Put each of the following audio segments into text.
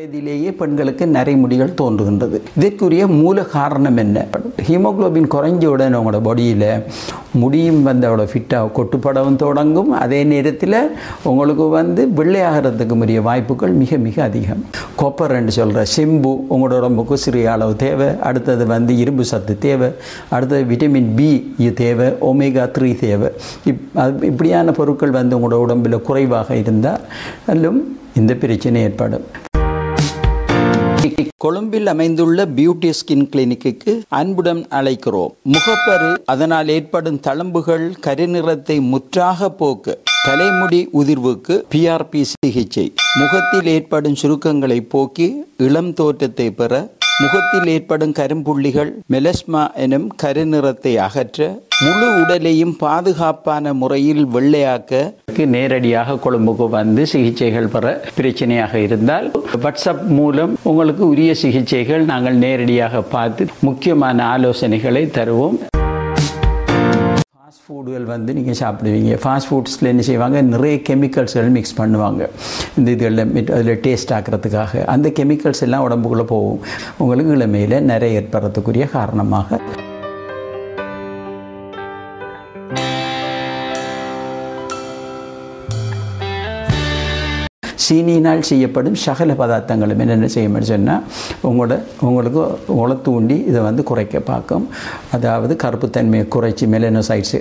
வயதிலேயே பெண்களுக்கு நரைமுடிகள் தோன்றுகின்றது. இதற்குரிய மூல காரணம் என்ன? ஹீமோகுளோபின் குறைஞ்ச உடனே உங்களோட பாடியில் முடியும் அதோட ஃபிட்டாக கொட்டுப்படவும் தொடங்கும். அதே நேரத்தில் உங்களுக்கு வெள்ளையாகிறதுக்கு உரிய வாய்ப்புகள் மிக மிக அதிகம். கொப்பர் என்று சொல்கிற செம்பு உங்களோட உடம்புக்கு சிறிய அளவு தேவை. அடுத்தது இரும்பு சத்து தேவை. அடுத்தது விட்டமின் பி தேவை. ஒமேகா 3 தேவை. இப்படியான பொருட்கள் உங்களோட உடம்பில் குறைவாக இருந்தாலும் இந்த பிரச்சனை ஏற்படும். கொழும்பில் அமைந்துள்ள பியூட்டி ஸ்கின் கிளினிக்கு அன்புடன் அழைக்கிறோம். முகப்பரு, அதனால் ஏற்படும் தழும்புகள், கருநிறத்தை முற்றாக போக்க, தலைமுடி உதிர்வுக்கு PRP சிகிச்சை, முகத்தில் ஏற்படும் சுருக்கங்களை போக்கி இளம் தோற்றத்தை பெற, முகத்தில் ஏற்படும் கரும்புள்ளிகள், மெலஸ்மா எனும் கருநிறத்தை அகற்ற, முழு உடலையும் பாதுகாப்பான முறையில் வெள்ளையாக்க நேரடியாக கொழும்புக்கு சிகிச்சைகள் பெற பிரச்சனையாக இருந்தால் வாட்ஸ்அப் மூலம் உங்களுக்கு உரிய சிகிச்சைகள் நாங்கள் நேரடியாக பார்த்து முக்கியமான ஆலோசனைகளை தருவோம். ஃபாஸ்ட் ஃபுட்டுகள் நீங்கள் சாப்பிடுவீங்க. ஃபாஸ்ட் ஃபுட்ஸில் என்ன செய்வாங்க? நிறைய கெமிக்கல்ஸ்கள் மிக்ஸ் பண்ணுவாங்க. இந்த இதில் அதில் டேஸ்ட் ஆக்கிறதுக்காக அந்த கெமிக்கல்ஸ் எல்லாம் உடம்புக்குள்ளே போகும். உங்களுக்கு இளமையில் நிறைய ஏற்படுறதுக்குரிய காரணமாக சீனியினால் செய்யப்படும் சகல பதார்த்தங்களும் என்னென்ன செய்யணும்னு சொன்னால் உங்களுக்கு தூண்டி இதை குறைக்க பார்க்கும். அதாவது கருப்பு தன்மையை குறைச்சி, மெலனோசைட்ஸ்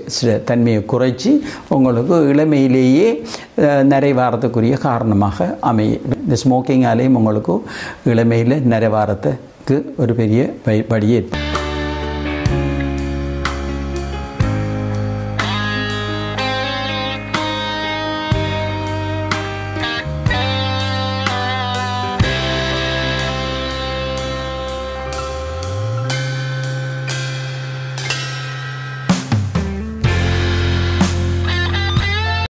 தன்மையை குறைச்சி உங்களுக்கு இளமையிலேயே நிறைவாரத்துக்குரிய காரணமாக அமையும். இந்த ஸ்மோக்கிங்காலேயும் உங்களுக்கு இளமையில் நிறைவாரத்துக்கு ஒரு பெரிய வழியே